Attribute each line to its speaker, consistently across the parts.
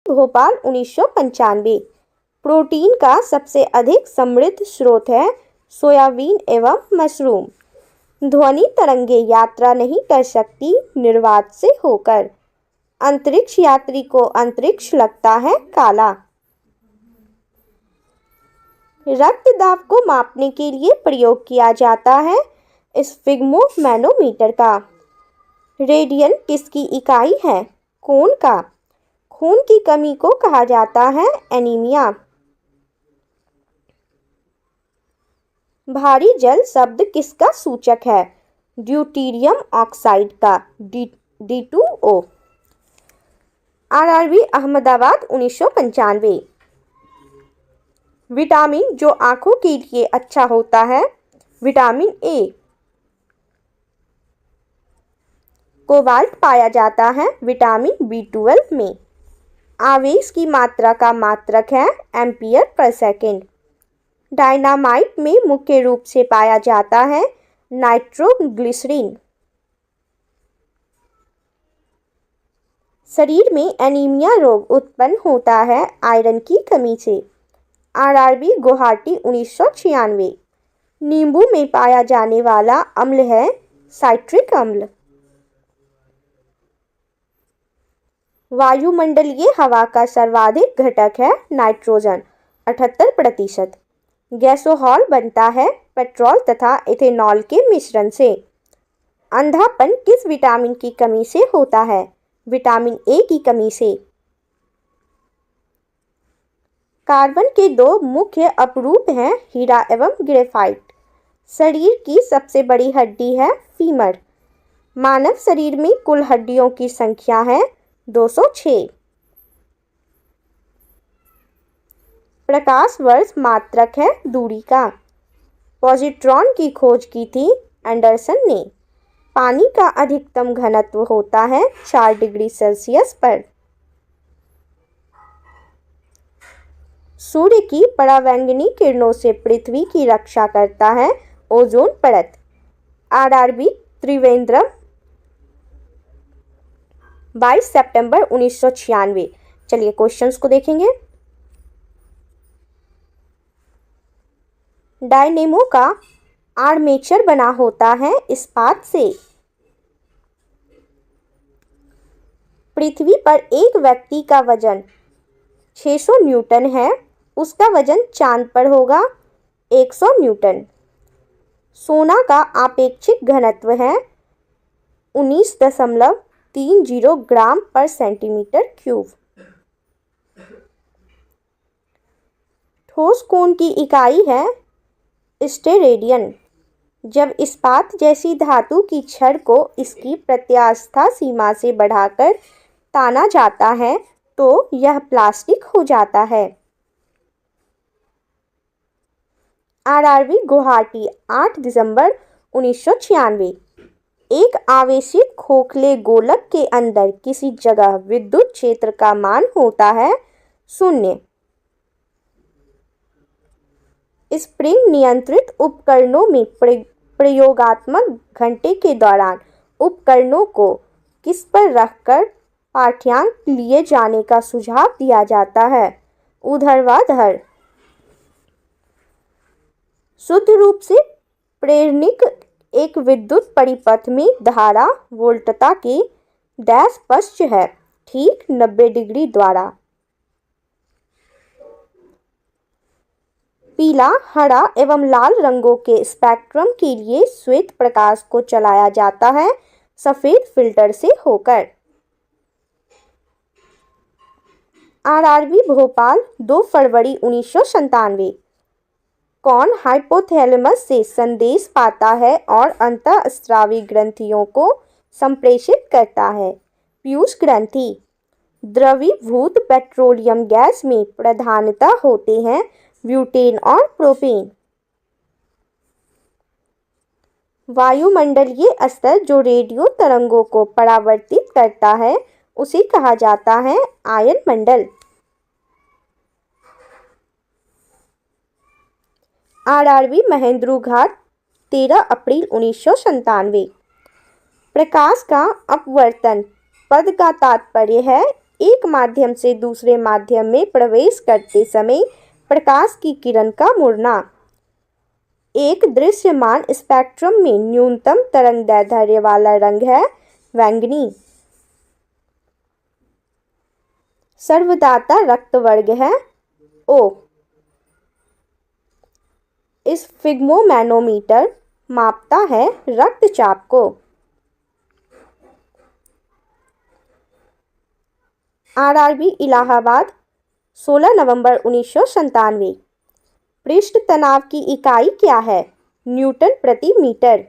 Speaker 1: Bhopal 1995। Protein का सबसे अधिक समृद्ध स्रोत है सोयाबीन एवं मशरूम। ध्वनि तरंगे यात्रा नहीं कर सकती निर्वात से होकर। अंतरिक्ष यात्री को अंतरिक्ष लगता है काला। रक्त दाब को मापने के लिए प्रयोग किया जाता है स्फिग्मोमैनोमीटर का। रेडियन किसकी इकाई है? कोण का। खून की कमी को कहा जाता है एनीमिया। भारी जल शब्द किसका सूचक है? ड्यूटीरियम ऑक्साइड का, D2O। RRB अहमदाबाद 1995। विटामिन जो आंखों के लिए अच्छा होता है, विटामिन ए। कोबाल्ट पाया जाता है विटामिन B12 में। आवेश की मात्रा का मात्रक है एम्पियर पर सेकेंड। डायनामाइट में मुख्य रूप से पाया जाता है नाइट्रोग्लिसरीन। शरीर में एनीमिया रोग उत्पन्न होता है आयरन की कमी से। RRB गुवाहाटी 1996। नींबू में पाया जाने वाला अम्ल है साइट्रिक अम्ल। वायुमंडलीय हवा का सर्वाधिक घटक है नाइट्रोजन 78%। गैसोहॉल बनता है पेट्रोल तथा इथेनॉल के मिश्रण से। अंधापन किस विटामिन की कमी से होता है? विटामिन ए की कमी से। कार्बन के दो मुख्य अपरूप हैं हीरा एवं ग्रेफाइट। शरीर की सबसे बड़ी हड्डी है फीमर। मानव शरीर में कुल हड्डियों की संख्या है 206। प्रकाश वर्ष मात्रक है दूरी का। पॉजिट्रॉन की खोज की थी एंडरसन ने। पानी का अधिकतम घनत्व होता है 4 डिग्री सेल्सियस पर। सूर्य की परावैंगनी किरणों से पृथ्वी की रक्षा करता है ओजोन परत। RRB त्रिवेंद्रम 22 सितंबर 1996। चलिए क्वेश्चंस को देखेंगे। डायनेमो का आर्मेचर बना होता है इस्पात से। पृथ्वी पर एक व्यक्ति का वजन 600 न्यूटन है, उसका वजन चांद पर होगा 100 न्यूटन। सोना का आपेक्षिक घनत्व है 19.30 ग्राम पर सेंटीमीटर क्यूब। ठोस कोण की इकाई है स्टेरेडियन। जब इस्पात जैसी धातु की छड़ को इसकी प्रत्यास्था सीमा से बढ़ाकर ताना जाता है तो यह प्लास्टिक हो जाता है। RRB गुवाहाटी 8 दिसंबर 1996। एक आवेशित खोखले गोलक के अंदर किसी जगह विद्युत क्षेत्र का मान होता है 0। स्प्रिंग नियंत्रित उपकरणों में प्रयोगात्मक घंटे के दौरान उपकरणों को किस पर रखकर पाठ्यांक लिए जाने का सुझाव दिया जाता है? ऊर्ध्वाधर। शुद्ध रूप से प्रेरणिक एक विद्युत परिपथ में धारा वोल्टता के डैश पश्च है ठीक 90 डिग्री द्वारा। पीला, हरा एवं लाल रंगों के स्पेक्ट्रम के लिए श्वेत प्रकाश को चलाया जाता है सफेद फिल्टर से होकर। RRB भोपाल 2 फरवरी 1997। कौन हाइपोथैलेमस से संदेश पाता है और अंतःस्रावी ग्रंथियों को संप्रेषित करता है? पीयूष ग्रंथि। द्रवीभूत पेट्रोलियम गैस में प्रधानता होते हैं ब्यूटेन और प्रोपेन। वायुमंडलीय स्तर जो रेडियो तरंगों को परावर्तित करता है उसे कहा जाता है आयन मंडल। RRB महेंद्रू घाट 13 अप्रैल 1997। प्रकाश का अपवर्तन पद का तात्पर्य है एक माध्यम से दूसरे माध्यम में प्रवेश करते समय प्रकाश की किरण का मुड़ना। एक दृश्यमान स्पेक्ट्रम में न्यूनतम तरंगदैर्ध्य वाला रंग है बैंगनी। सर्वदाता रक्त वर्ग है O। स्फिग्मोमैनोमीटर मापता है रक्तचाप को। आरआरबी इलाहाबाद 16 नवंबर 1997। पृष्ठ तनाव की इकाई क्या है? न्यूटन प्रति मीटर।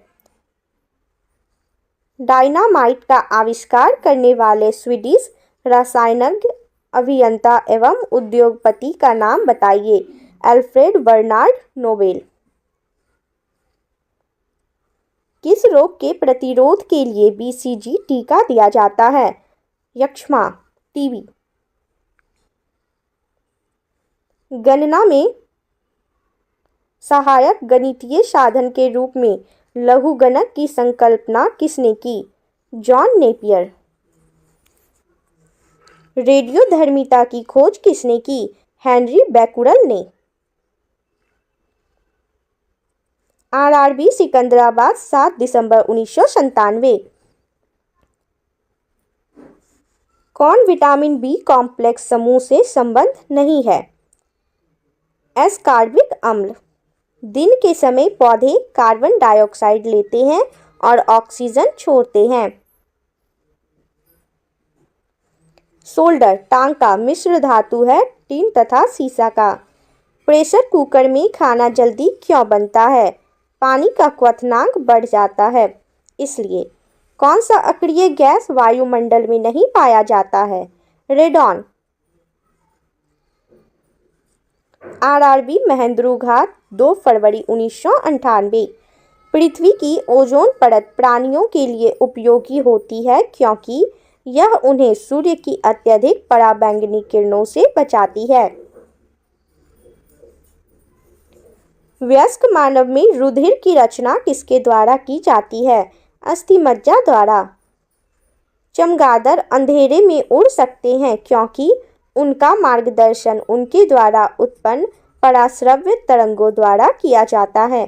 Speaker 1: डायनामाइट का आविष्कार करने वाले स्वीडिश रसायनज्ञ, अभियंता एवं उद्योगपति का नाम बताइए। Alfred Bernard Nobel. किस रोग के प्रतिरोध के लिए बीसीजी टीका दिया जाता है? यक्ष्मा, टीबी। गणना में सहायक गणितीय साधन के रूप में लघुगणक की संकल्पना किसने की? John Napier. रेडियोधर्मिता की खोज किसने की? हेनरी बैकुरल ने। आरआरबी सिकंदराबाद 7 दिसंबर 1997। कौन विटामिन बी कॉम्प्लेक्स समूह से संबंध नहीं है? एस्कॉर्बिक अम्ल। दिन के समय पौधे कार्बन डाइऑक्साइड लेते हैं और ऑक्सीजन छोड़ते हैं। सोल्डर टांग का मिश्र धातु है टिन तथा सीसा का। प्रेशर कुकर में खाना जल्दी क्यों बनता है? पानी का क्वथनांक बढ़ जाता है इसलिए। कौन सा अक्रिय गैस वायुमंडल में नहीं पाया जाता है? रेडॉन। आरआरबी महेंद्रू घाट 2 फरवरी 1998। पृथ्वी की ओजोन परत प्राणियों के लिए उपयोगी होती है क्योंकि यह उन्हें सूर्य की अत्यधिक पराबैंगनी किरणों से बचाती है। वयस्क मानव में रुधिर की रचना किसके द्वारा की जाती है? अस्थिमज्जा द्वारा। चमगादड़ अंधेरे में उड़ सकते हैं क्योंकि उनका मार्गदर्शन उनके द्वारा उत्पन्न पराश्रव्य तरंगों द्वारा किया जाता है।